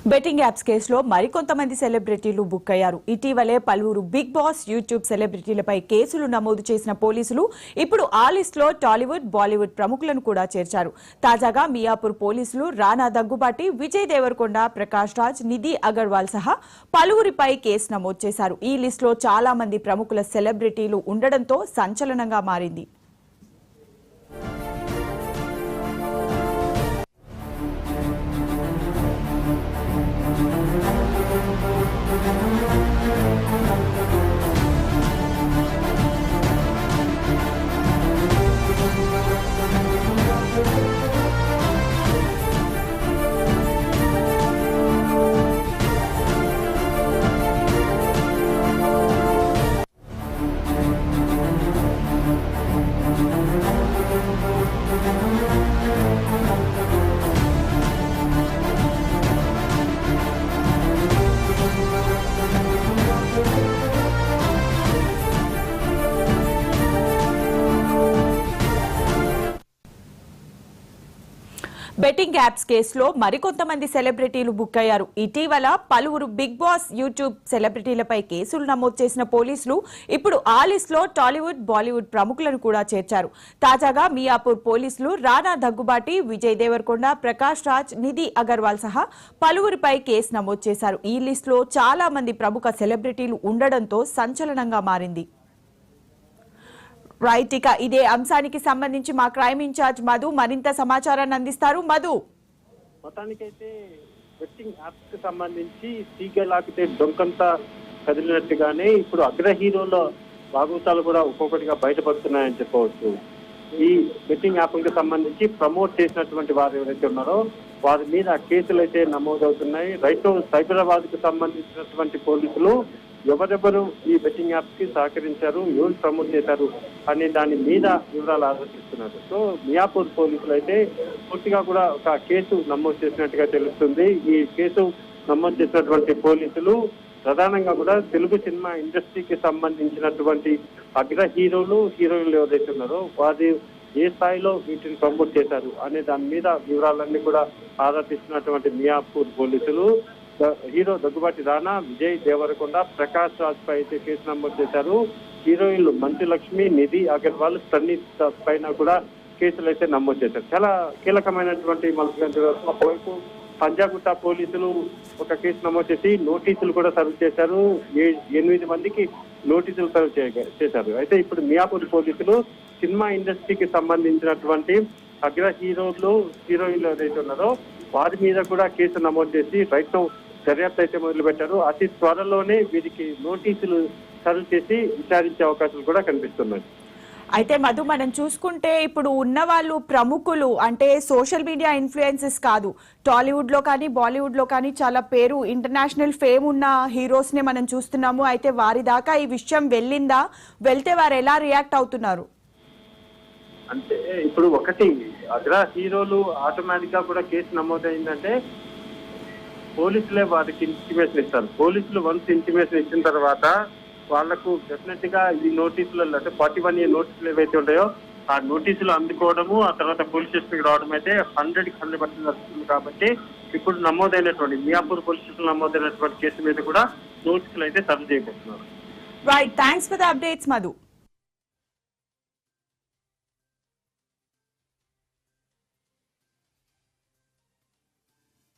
Betting apps కేసులో మరికొంతమంది సెలబ్రిటీలు బుక్ అయ్యారు. ఇటీవలే పలువురు బిగ్ బాస్ యూట్యూబ్ సెలబ్రిటీలపై కేసులు నమోదు చేసిన పోలీసులు ఇప్పుడు ఆ లిస్టులో టాలీవుడ్, బాలీవుడ్ ప్రముఖులను కూడా చేర్చారు. తాజాగా మియాపూర్ పోలీసులు రానా దగ్గుబాటి, విజయ్ దేవరకొండ, ప్రకాష్ రాజ్, నిధి అగర్వాల్ సహా పలువురిపై కేసు నమోదు చేశారు. ఈ లిస్టులో చాలా మంది ప్రముఖుల సెలబ్రిటీలు ఉండడంతో సంచలనంగా మారింది. బెట్టింగ్ యాప్స్ కేసులో మరికొంతమంది సెలబ్రిటీలు బుక్ అయ్యారు. ఇటీవల పలువురు బిగ్ బాస్ యూట్యూబ్ సెలబ్రిటీలపై కేసులు నమోదు చేసిన పోలీసులు ఇప్పుడు ఆ లిస్టులో టాలీవుడ్, బాలీవుడ్ ప్రముఖులను కూడా చేర్చారు. తాజాగా మియాపూర్ పోలీసులు రానా దగ్గుబాటి, విజయ్ దేవరకొండ, ప్రకాష్ రాజ్, నిధి అగర్వాల్ సహా పలువురిపై కేసు నమోదు చేశారు. ఈ లిస్టులో చాలా మంది ప్రముఖ సెలబ్రిటీలు ఉండడంతో సంచలనంగా మారింది. రైట్, ఇక ఇదే అంశానికి సంబంధించి మా క్రైమ్ ఇన్ఛార్జ్ మధు మరింత సమాచారాన్ని అందిస్తారు. మధు, మొత్తానికైతే బెట్టింగ్ యాప్స్ కి సంబంధించి తీగలాపితే డొంకంతా కదిలినట్టుగానే ఇప్పుడు అగ్ర హీరోల భాగవతాలు కూడా ఒక్కొక్కటిగా బయటపడుతున్నాయని చెప్పవచ్చు. ఈ బెట్టింగ్ యాప్ కి సంబంధించి ప్రమోట్ చేసినటువంటి వారు ఎవరైతే ఉన్నారో వారి మీద కేసులు అయితే నమోదవుతున్నాయి. రైట్ సైబరాబాద్ కు సంబంధించినటువంటి పోలీసులు ఎవరెవరు ఈ బెట్టింగ్ యాప్స్ కి సహకరించారు, ఎవరు ప్రమోట్ చేశారు అనే దాని మీద వివరాలు ఆలోచిస్తున్నారు. సో మియాపూర్ పోలీసులు అయితే పూర్తిగా కూడా ఒక కేసు నమోదు చేసినట్టుగా తెలుస్తుంది. ఈ కేసు నమోదు చేసినటువంటి పోలీసులు ప్రధానంగా కూడా తెలుగు సినిమా ఇండస్ట్రీకి సంబంధించినటువంటి అగ్ర హీరోలు, హీరోయిన్లు ఎవరైతే ఉన్నారో వారు ఏ స్థాయిలో వీటిని ప్రమోట్ చేశారు అనే దాని మీద వివరాలన్నీ కూడా ఆరాధిస్తున్నటువంటి మియాపూర్ పోలీసులు హీరో దగ్గుబాటి రానా, విజయ్ దేవరకొండ, ప్రకాష్ రాజ్ పై అయితే కేసు నమోదు చేశారు. హీరోయిన్లు మంచు లక్ష్మి, నిధి అగర్వాల్, సన్నిత్ పైన కూడా కేసులు అయితే నమోదు చేశారు. చాలా కీలకమైనటువంటి ఒకవైపు పంజాగుట్ట పోలీసులు ఒక కేసు నమోదు చేసి నోటీసులు కూడా సర్వ్ చేశారు. 8 మందికి నోటీసులు సర్వ్ చేశారు. అయితే ఇప్పుడు మియాపూర్ పోలీసులు సినిమా ఇండస్ట్రీకి సంబంధించినటువంటి అగ్ర హీరోలు, హీరోయిన్లు ఏదైతే ఉన్నారో వారి మీద కూడా కేసు నమోదు చేసి రైట్ దర్యాప్తు అయితే మొదలు పెట్టారు. అతి త్వరలోనే వీరికి నోటీసులు సర్వ్ చేసి విచారించే అవకాశాలు కూడా కనిపిస్తున్నాయి. అయితే మధు, మనం చూసుకుంటే ఇప్పుడు ఉన్న వాళ్ళు ప్రముఖులు అంటే సోషల్ మీడియా ఇన్ఫ్లుయెన్సెస్ కాదు, టాలీవుడ్ లో కానీ బాలీవుడ్ లో కానీ చాలా పేరు, ఇంటర్నేషనల్ ఫేమ్ ఉన్న హీరోస్ నే మనం చూస్తున్నాము. అయితే వారి దాకా ఈ విషయం వెళ్ళిందా? వెళ్తే వారు ఎలా రియాక్ట్ అవుతున్నారు? అంటే ఇప్పుడు ఒకటి అగ్ర హీరోలు ఆటోమేటిక్ గా కూడా కేసు నమోదైందంటే పోలీసులే వారికి ఇంటిమేషన్ ఇస్తారు. పోలీసులు వన్స్ ఇంటిమేషన్ ఇచ్చిన తర్వాత వాళ్లకు డెఫినెట్ గా ఈ నోటీసులు అంటే 41A నోటీసులు ఏవైతే ఉంటాయో ఆ నోటీసులు అందుకోవడము, ఆ తర్వాత పోలీస్ స్టేషన్కి రావడం అయితే 100% జరుగుతుంది. కాబట్టి ఇప్పుడు నమోదైనటువంటి మియాపూర్ పోలీస్ స్టేషన్ నమోదైనటువంటి కేసు మీద కూడా నోటీసులు అయితే సర్వ్ చేయబోతున్నారు. Right, thanks for the updates Madhu.